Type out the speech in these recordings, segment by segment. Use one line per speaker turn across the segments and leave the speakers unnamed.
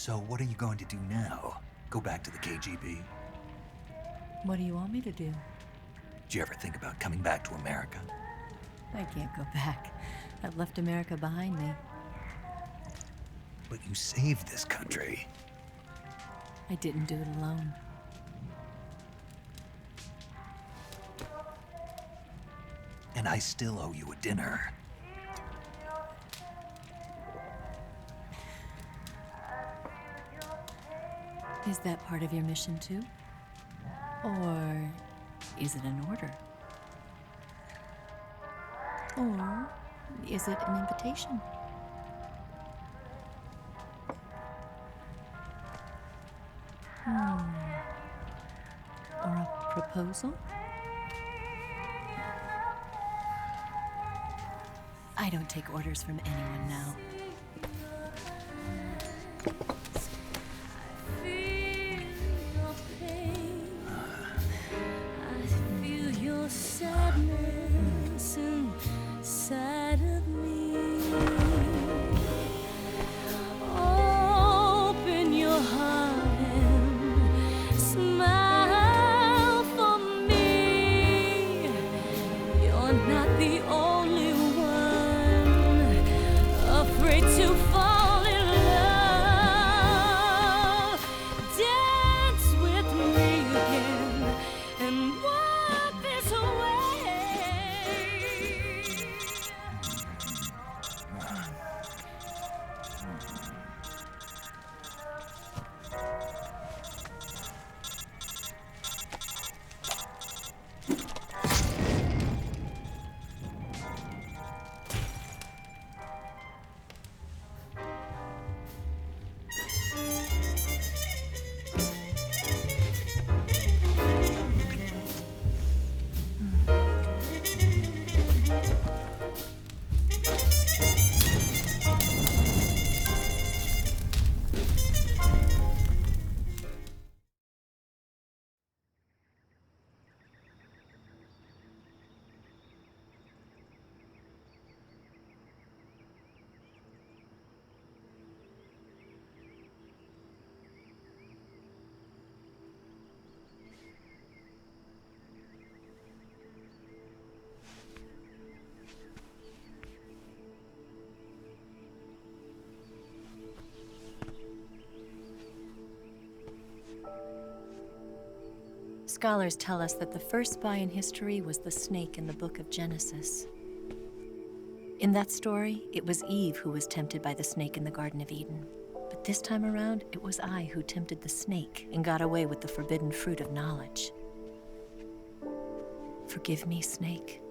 So what are you going to do now? Go back to the KGB?
What do you want me to do?
Did you ever think about coming back to America?
I can't go back. I've left America behind me.
But you saved this country.
I didn't do it alone.
And I still owe you a dinner.
Is that part of your mission too? Or is it an order? Or is it an invitation? Or a proposal? I don't take orders from anyone now.
Sadness inside of me. Open your heart and smile for me. You're not the only one afraid to fall in love. Dance with me again and wipe this away.
Scholars tell us that the first spy in history was the snake in the book of Genesis. In that story, it was Eve who was tempted by the snake in the Garden of Eden. But this time around, it was I who tempted the snake and got away with the forbidden fruit of knowledge. Forgive me, snake.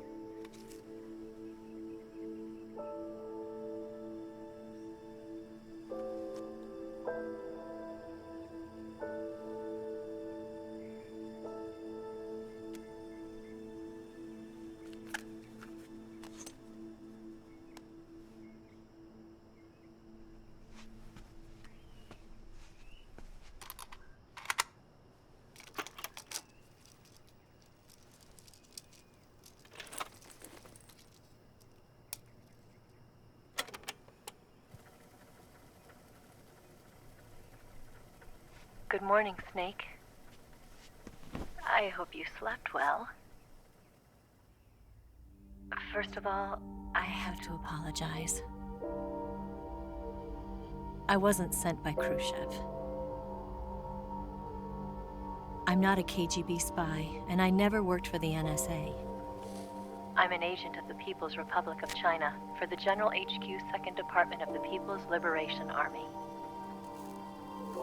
Good morning, Snake. I hope you slept well. First of all,
I have to apologize. I wasn't sent by Khrushchev. I'm not a KGB spy, and I never worked for the NSA.
I'm an agent of the People's Republic of China for the General HQ 2nd Department of the People's Liberation Army.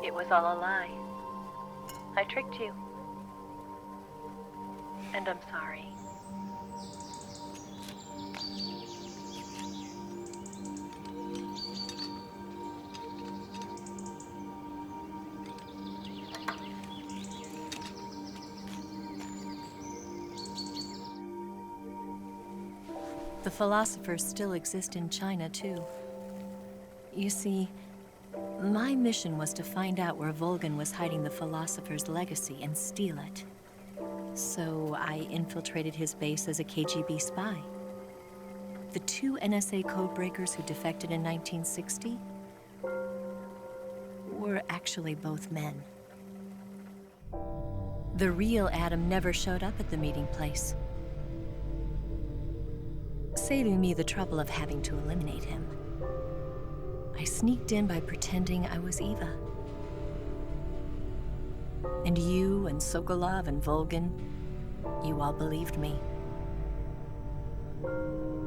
It was all a lie. I tricked you. And I'm sorry.
The philosophers still exist in China, too. You see, my mission was to find out where Volgin was hiding the philosopher's legacy and steal it. So I infiltrated his base as a KGB spy. The two NSA codebreakers who defected in 1960 were were actually both men. The real Adam never showed up at the meeting place, saving me the trouble of having to eliminate him. I sneaked in by pretending I was Eva. And you and Sokolov and Volgin, you all believed me.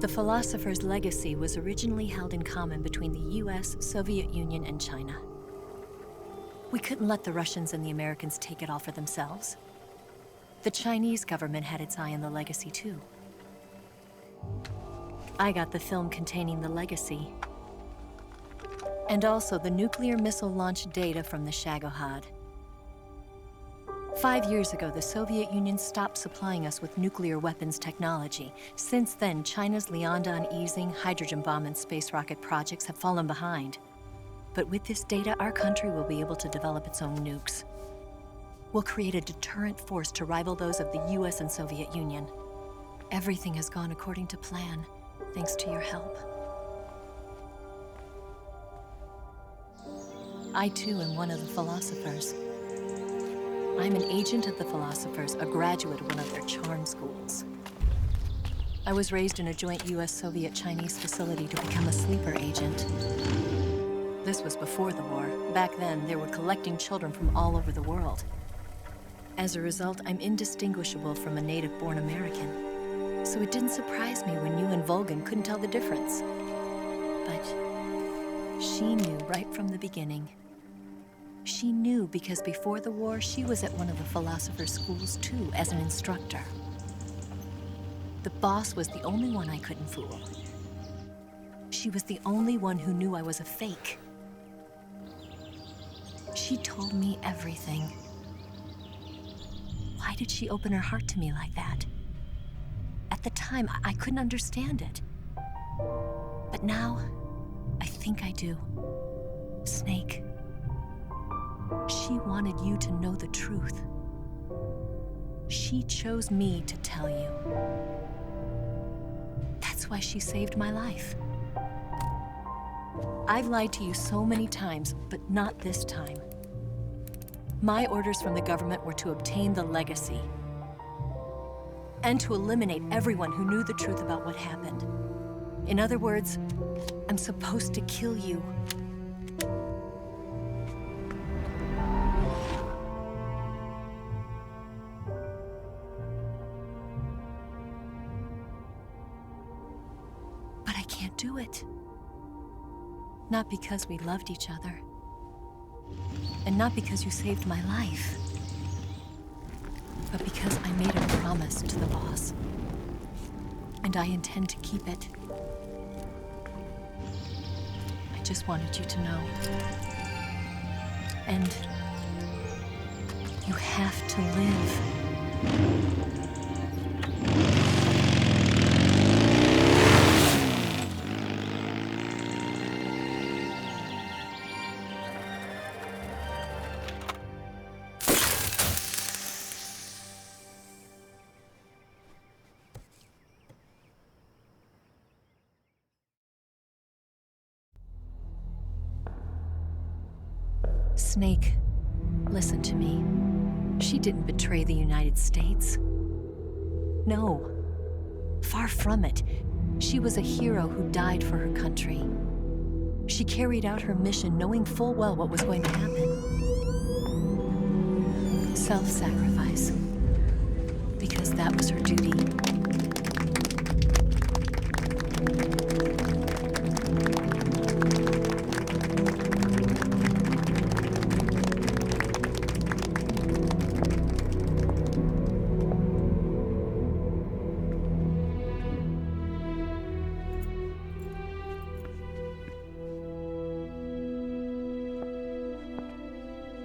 The Philosopher's legacy was originally held in common between the US, Soviet Union, and China. We couldn't let the Russians and the Americans take it all for themselves. The Chinese government had its eye on the legacy too. I got the film containing the legacy, and also the nuclear missile launch data from the Shagohod. 5 years ago, the Soviet Union stopped supplying us with nuclear weapons technology. Since then, China's Liaodong easing, hydrogen bomb, and space rocket projects have fallen behind. But with this data, our country will be able to develop its own nukes. We'll create a deterrent force to rival those of the US and Soviet Union. Everything has gone according to plan, thanks to your help. I too am one of the Philosophers. I'm an agent of the Philosophers, a graduate of one of their charm schools. I was raised in a joint US-Soviet-Chinese facility to become a sleeper agent. This was before the war. Back then, they were collecting children from all over the world. As a result, I'm indistinguishable from a native-born American. So it didn't surprise me when you and Volgin couldn't tell the difference. But she knew right from the beginning. She knew because before the war, she was at one of the Philosopher's schools too, as an instructor. The boss was the only one I couldn't fool. She was the only one who knew I was a fake. She told me everything. Why did she open her heart to me like that? At the time, I couldn't understand it. But now, I think I do. Snake. She wanted you to know the truth. She chose me to tell you. That's why she saved my life. I've lied to you so many times, but not this time. My orders from the government were to obtain the legacy and to eliminate everyone who knew the truth about what happened. In other words, I'm supposed to kill you. But I can't do it. Not because we loved each other. And not because you saved my life. But because I made a promise to the boss. And I intend to keep it. I just wanted you to know. And you have to live. Snake, listen to me. She didn't betray the United States. No, far from it. She was a hero who died for her country. She carried out her mission knowing full well what was going to happen. Self-sacrifice. Because that was her duty.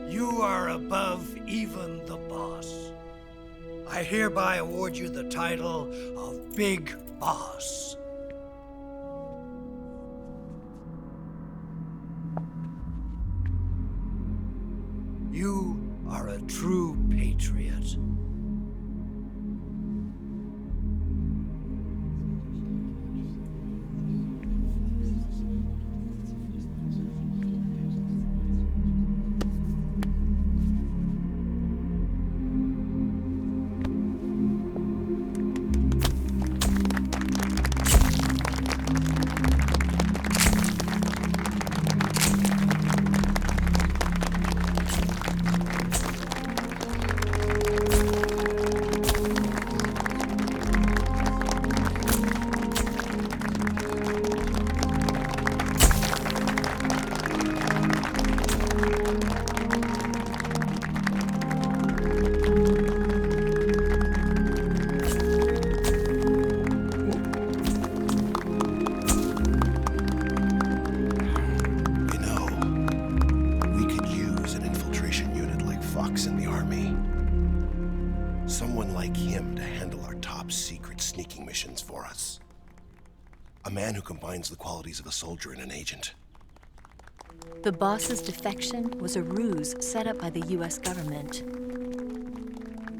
You are above even the boss. I hereby award you the title of Big Boss. You are a true patriot.
him to handle our top secret sneaking missions for us. A man who combines the qualities of a soldier and an agent.
The boss's defection was a ruse set up by the US government.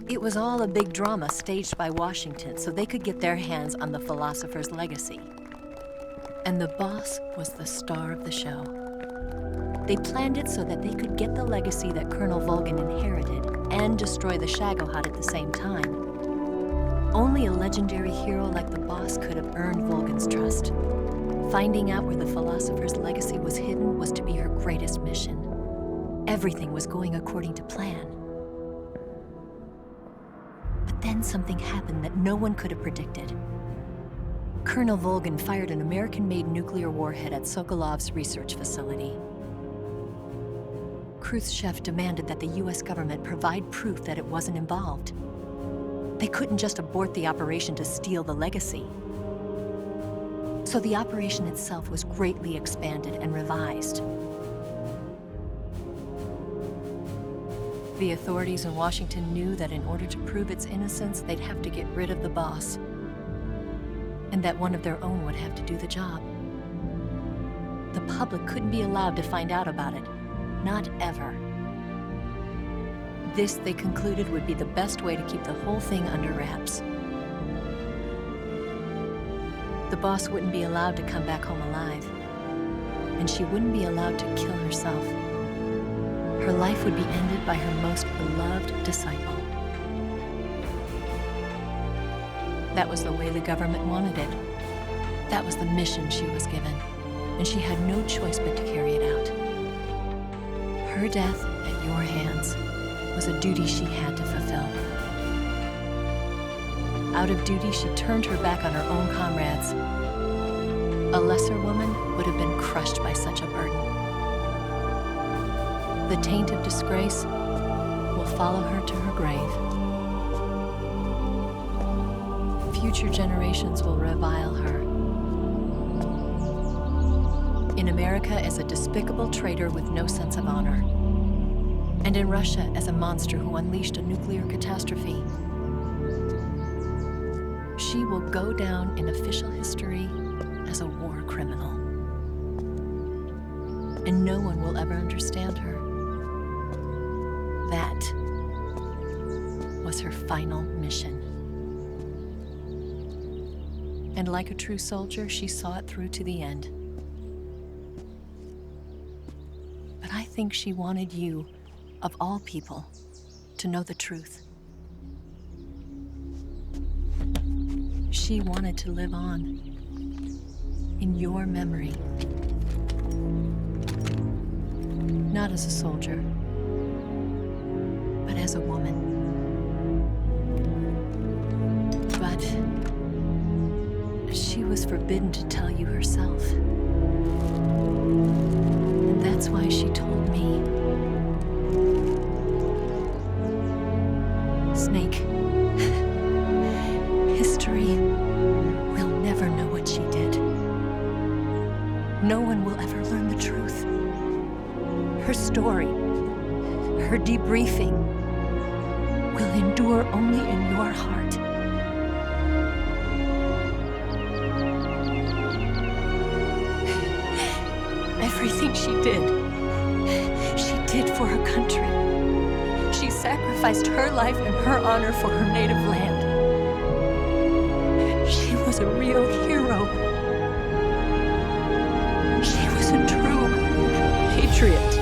It was all a big drama staged by Washington so they could get their hands on the philosopher's legacy. And the boss was the star of the show. They planned it so that they could get the legacy that Colonel Volgin inherited and destroy the Shagohod at the same time. Only a legendary hero like the boss could have earned Volgin's trust. Finding out where the philosopher's legacy was hidden was to be her greatest mission. Everything was going according to plan. But then something happened that no one could have predicted. Colonel Volgin fired an American-made nuclear warhead at Sokolov's research facility. Khrushchev demanded that the US government provide proof that it wasn't involved. They couldn't just abort the operation to steal the legacy. So the operation itself was greatly expanded and revised. The authorities in Washington knew that in order to prove its innocence, they'd have to get rid of the boss, and that one of their own would have to do the job. The public couldn't be allowed to find out about it, not ever. This, they concluded, would be the best way to keep the whole thing under wraps. The boss wouldn't be allowed to come back home alive, and she wouldn't be allowed to kill herself. Her life would be ended by her most beloved disciple. That was the way the government wanted it. That was the mission she was given, and she had no choice but to carry it out. Her death at your hands was a duty she had to fulfill. Out of duty, she turned her back on her own comrades. A lesser woman would have been crushed by such a burden. The taint of disgrace will follow her to her grave. Future generations will revile her. In America as a despicable traitor with no sense of honor. And in Russia as a monster who unleashed a nuclear catastrophe. She will go down in official history as a war criminal. And no one will ever understand her. That was her final mission. And like a true soldier, she saw it through to the end. But I think she wanted you, of all people, to know the truth. She wanted to live on in your memory. Not as a soldier, but as a woman. But she was forbidden to tell you herself. And that's why she told me. Snake, history will never know what she did. No one will ever learn the truth. Her story, her debriefing, will endure only in your heart. Everything she did for her country. She sacrificed her life and her honor for her native land. She was a real hero. She was a true patriot.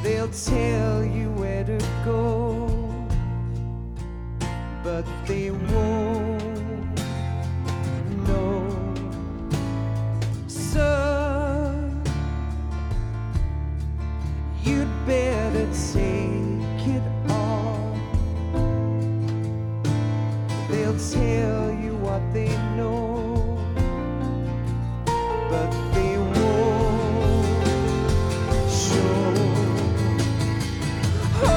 They'll tell you where to go, but they won't know. Son, you'd better take it all. They'll tell you what they know, but they won't show. Oh,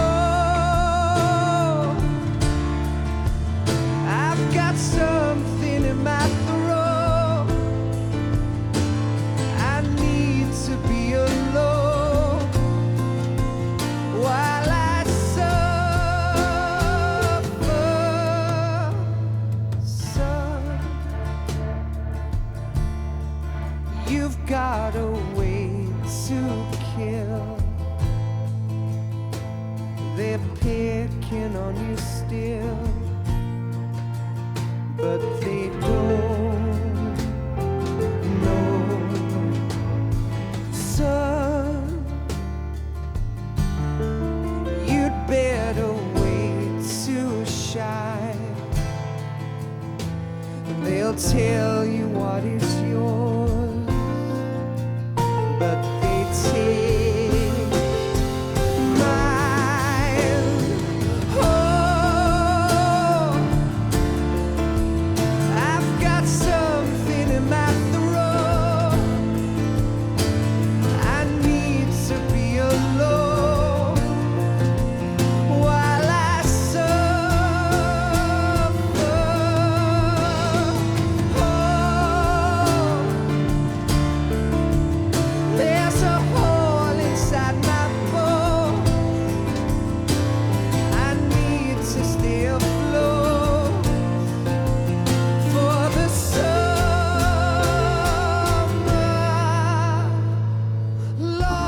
I've got something in my throat. I need to be alone while I suffer. Son, you've got a way to kill. They're picking on you still, but they don't know. Son, you'd better wait to shine. They'll tell you what is yours, but they take mine. Oh, I've got something in my throat. I need to be alone while I suffer. Oh, there's a hole inside my bones. I need to stay afloat for the summer, Lord.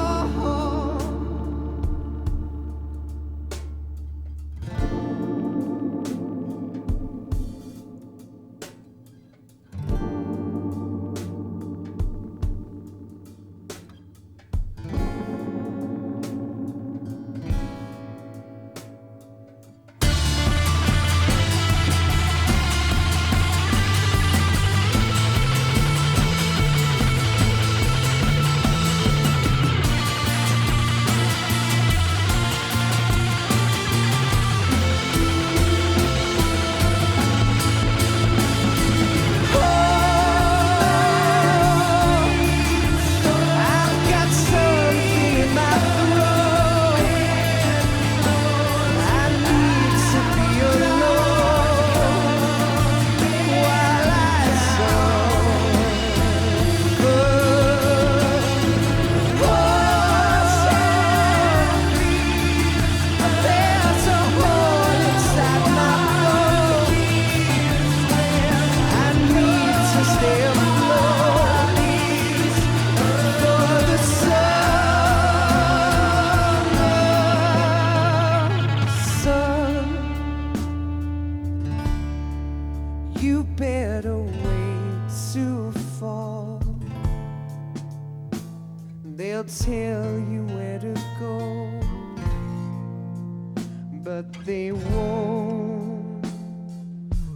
I've got something in my throat. I need to be alone while I suffer. There's a hole inside my bones. I need to stay afloat for the summer. Son, you better wait to fall. They'll tell you where to go, but they won't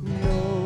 know.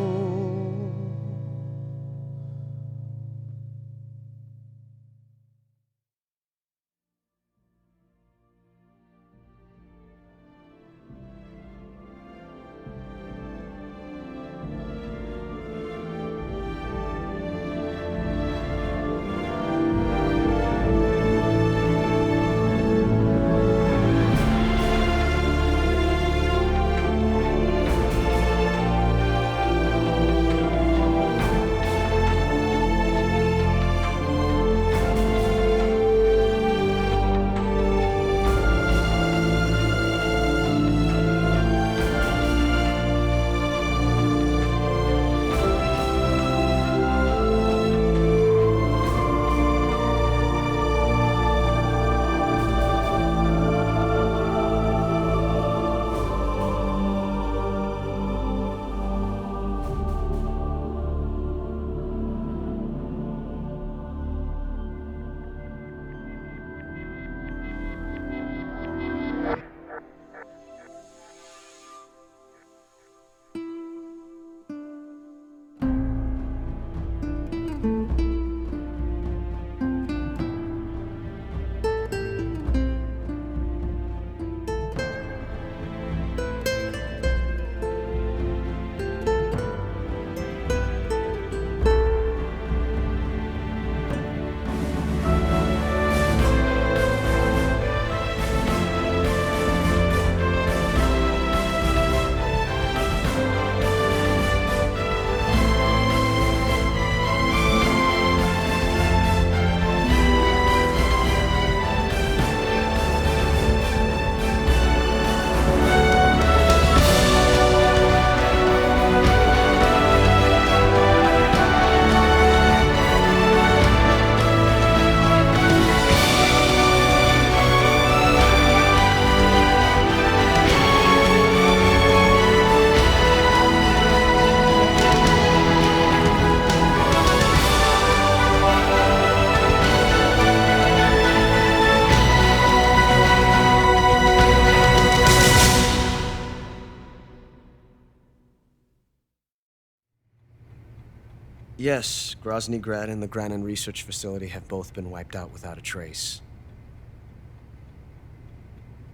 Yes, Grozny Grad and the Granin Research Facility have both been wiped out without a trace.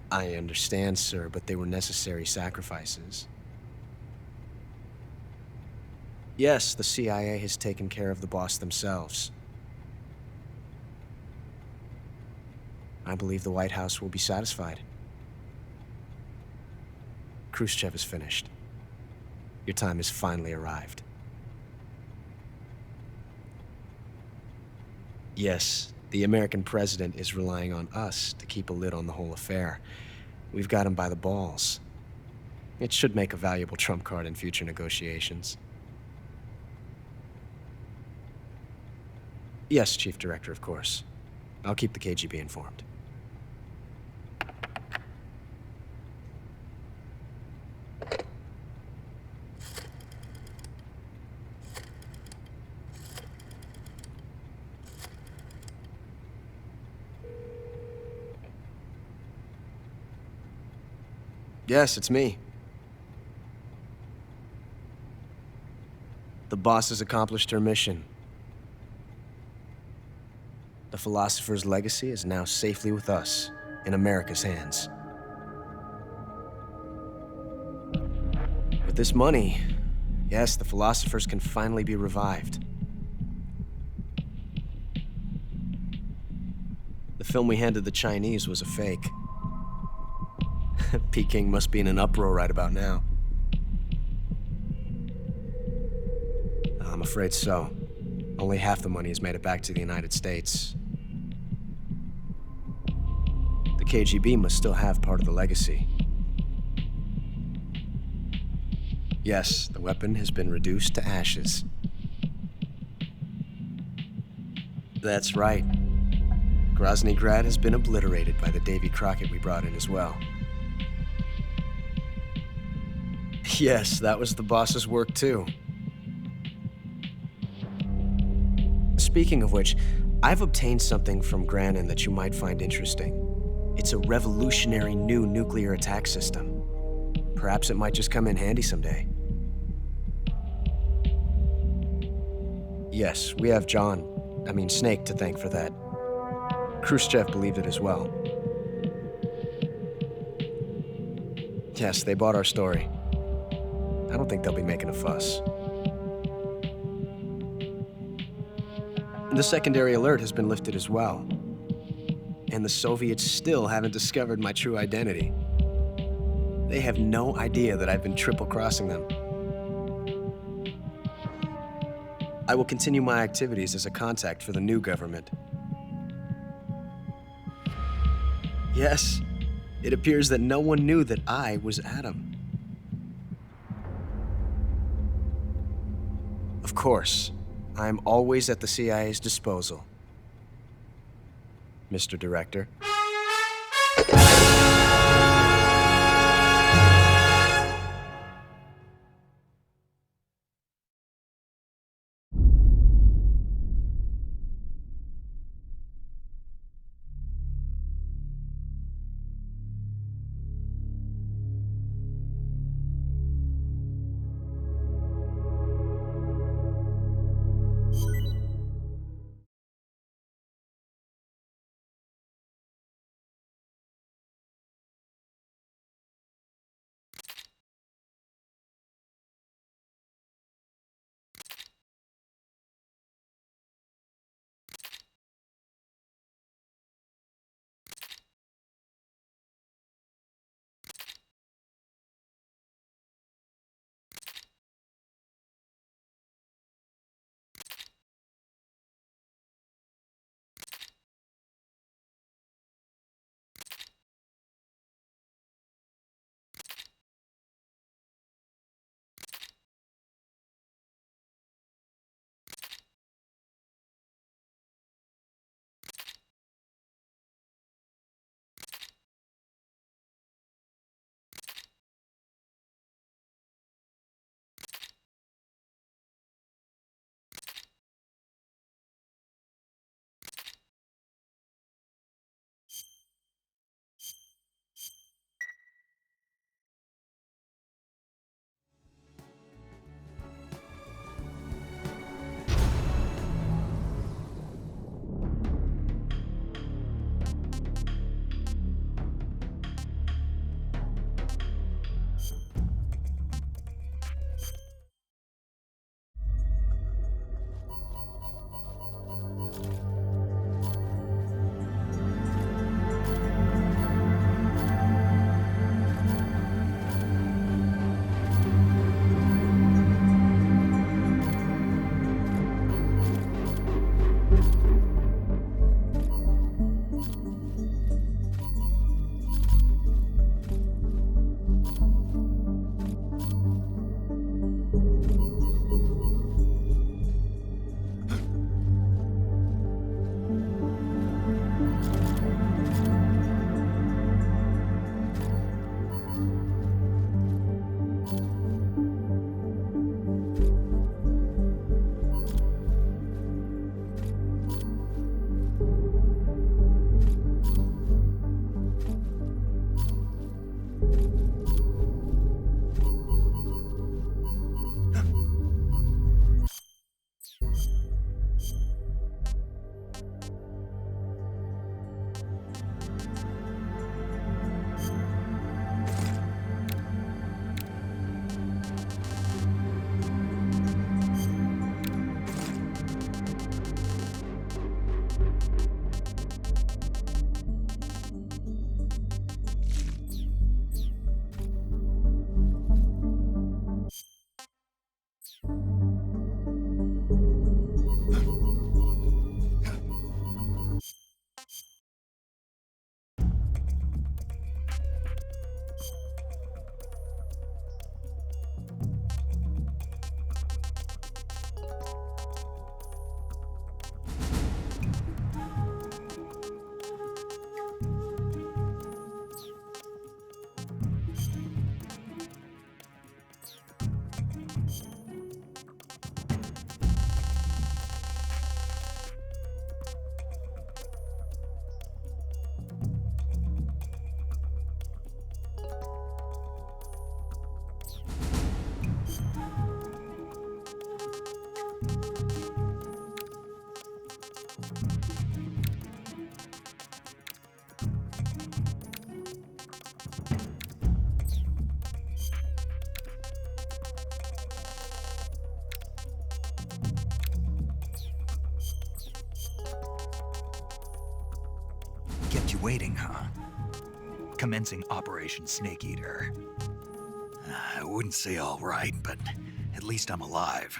I understand, sir, but they were necessary sacrifices. Yes, the CIA has taken care of the boss themselves. I believe the White House will be satisfied. Khrushchev is finished. Your time has finally arrived. Yes, the American president is relying on us to keep a lid on the whole affair. We've got him by the balls. It should make a valuable trump card in future negotiations. Yes, Chief Director, of course. I'll keep the KGB informed. Yes, it's me. The boss has accomplished her mission. The philosopher's legacy is now safely with us, in America's hands. With this money, yes, the philosophers can finally be revived. The film we handed the Chinese was a fake. Peking must be in an uproar right about now. I'm afraid so. Only half the money has made it back to the United States. The KGB must still have part of the legacy. Yes, the weapon has been reduced to ashes. That's right. Grozny Grad has been obliterated by the Davy Crockett we brought in as well. Yes, that was the boss's work too. Speaking of which, I've obtained something from Granin that you might find interesting. It's a revolutionary new nuclear attack system. Perhaps it might just come in handy someday. Yes, we have Snake to thank for that. Khrushchev believed it as well. Yes, they bought our story. I don't think they'll be making a fuss. The secondary alert has been lifted as well. And the Soviets still haven't discovered my true identity. They have no idea that I've been triple-crossing them. I will continue my activities as a contact for the new government. Yes, it appears that no one knew that I was Adam. Of course, I'm always at the CIA's disposal, Mr. Director.
waiting, huh? Commencing Operation Snake Eater. I wouldn't say all right, but at least I'm alive.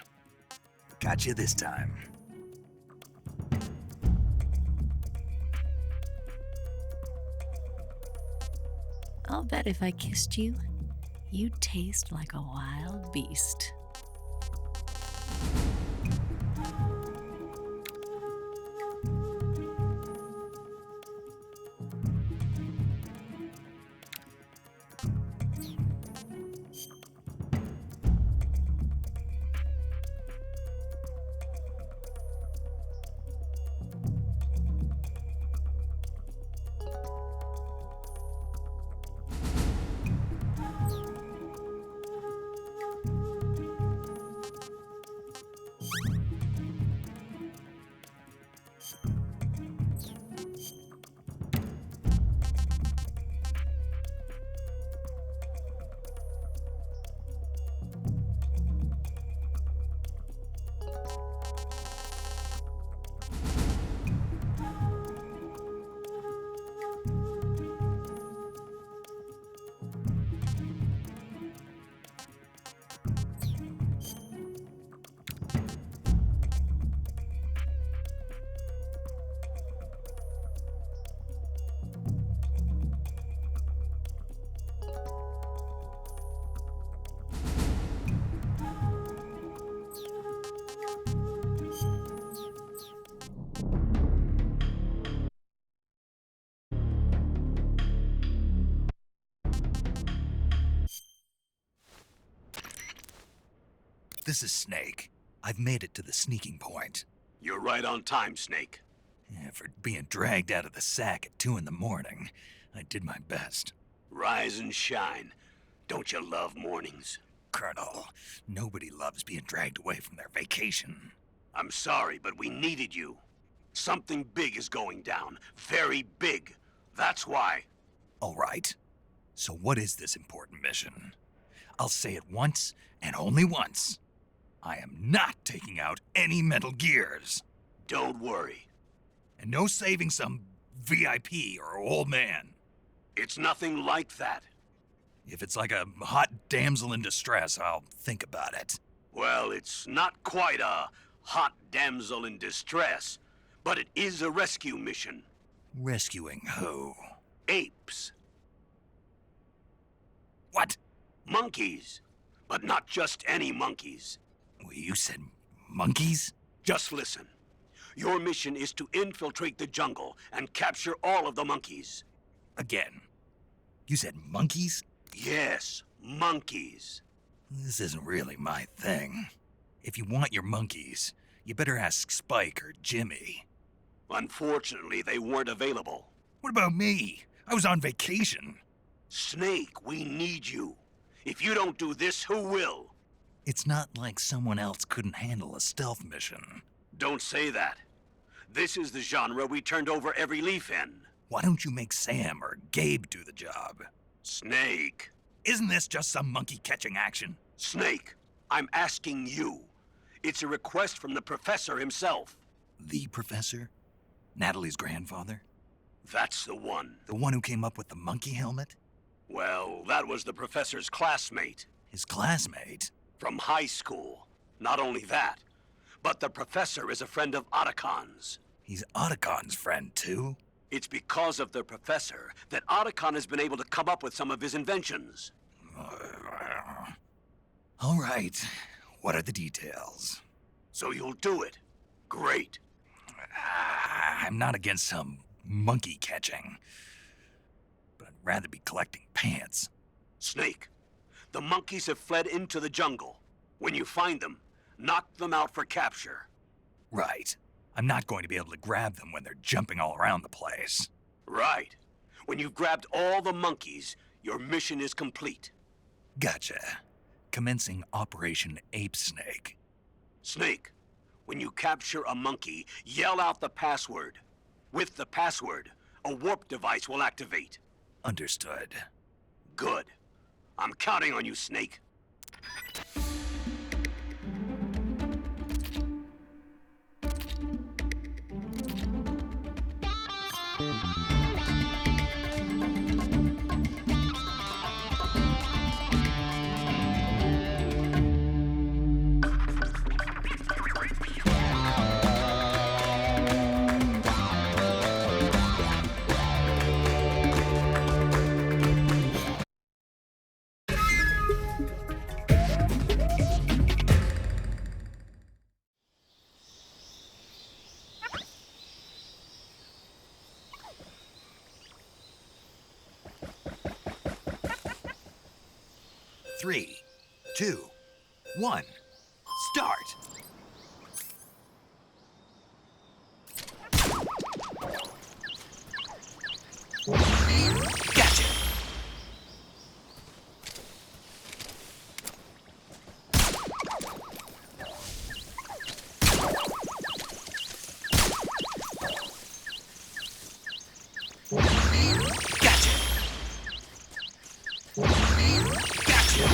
Got you this time.
I'll bet if I kissed you, you'd taste like a wild beast.
This is Snake. I've made it to the sneaking point.
You're right on time, Snake.
Yeah, for being dragged out of the sack at 2 in the morning, I did my best.
Rise and shine. Don't you love mornings?
Colonel, nobody loves being dragged away from their vacation.
I'm sorry, but we needed you. Something big is going down. Very big. That's why.
All right. So what is this important mission? I'll say it once, and only once. I am not taking out any Metal Gears.
Don't worry.
And no saving some VIP or old man.
It's nothing like that.
If it's like a hot damsel in distress, I'll think about it.
Well, it's not quite a hot damsel in distress, but it is a rescue mission.
Rescuing who?
Apes.
What?
Monkeys. But not just any monkeys.
Well, you said monkeys?
Just listen. Your mission is to infiltrate the jungle and capture all of the monkeys.
Again. You said monkeys?
Yes, monkeys.
This isn't really my thing. If you want your monkeys, you better ask Spike or Jimmy.
Unfortunately, they weren't available.
What about me? I was on vacation.
Snake, we need you. If you don't do this, who will?
It's not like someone else couldn't handle a stealth mission.
Don't say that. This is the genre we turned over every leaf in.
Why don't you make Sam or Gabe do the job?
Snake.
Isn't this just some monkey-catching action?
Snake, I'm asking you. It's a request from the professor himself.
The professor? Natalie's grandfather?
That's the one.
The one who came up with the monkey helmet?
Well, that was the professor's classmate.
His classmate?
From high school. Not only that, but the professor is a friend of Otacon's.
He's Otacon's friend, too?
It's because of the professor that Otacon has been able to come up with some of his inventions.
All right. What are the details?
So you'll do it. Great.
I'm not against some monkey catching, but I'd rather be collecting pants.
Snake, the monkeys have fled into the jungle. When you find them, knock them out for capture.
Right. I'm not going to be able to grab them when they're jumping all around the place.
Right. When you've grabbed all the monkeys, your mission is complete.
Gotcha. Commencing Operation Ape Snake.
Snake, when you capture a monkey, yell out the password. With the password, a warp device will activate.
Understood.
Good. I'm counting on you, Snake.
3, 2, 1, start! Gotcha!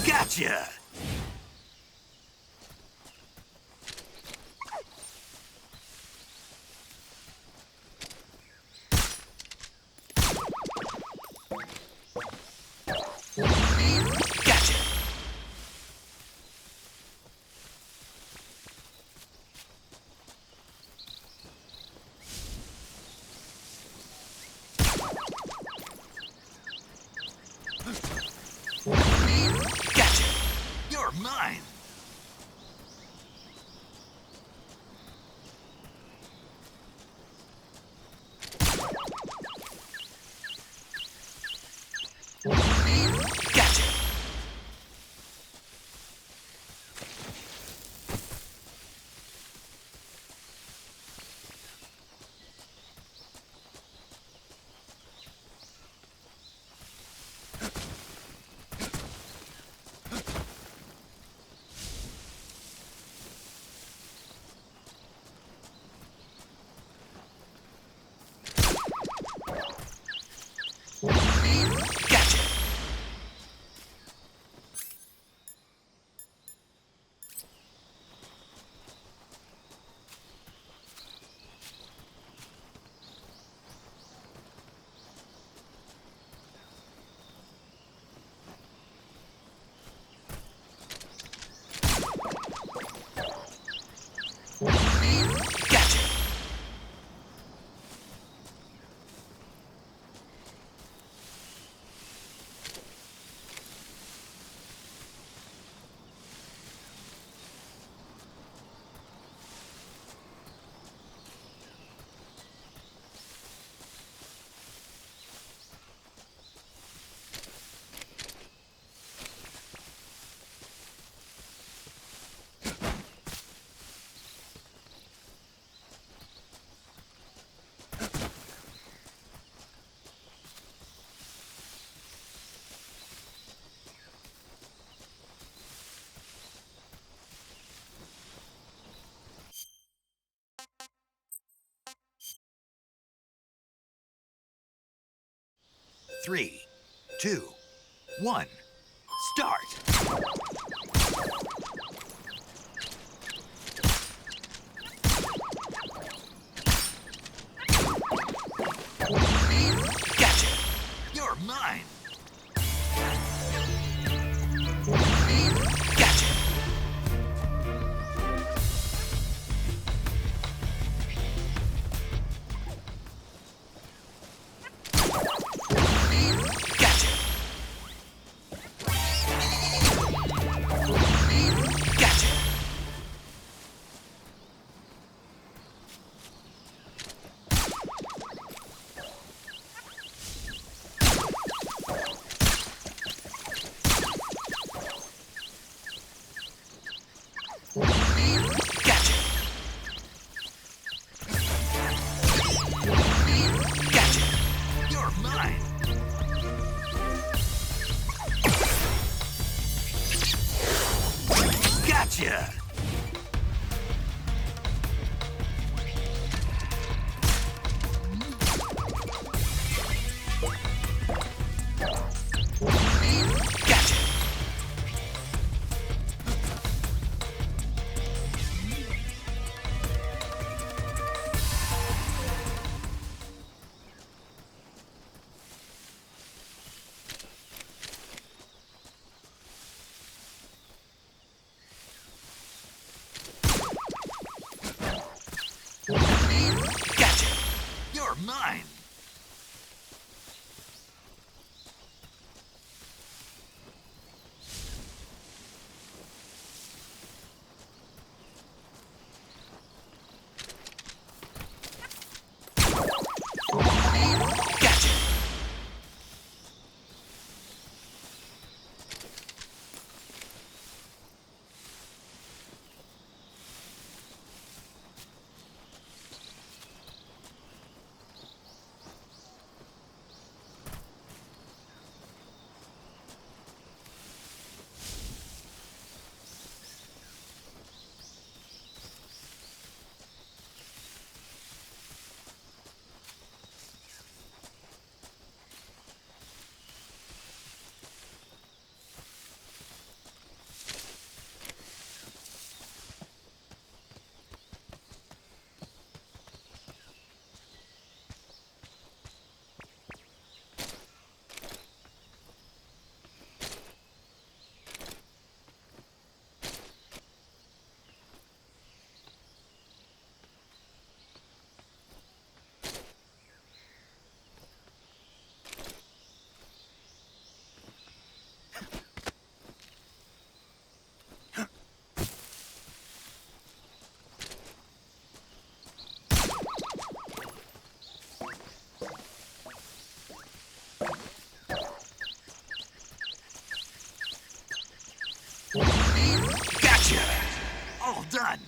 Gotcha! Gotcha! 3, 2, 1, start! Gotcha! You're mine! Gotcha! Gotcha! Gotcha! You're mine! Gotcha! All done.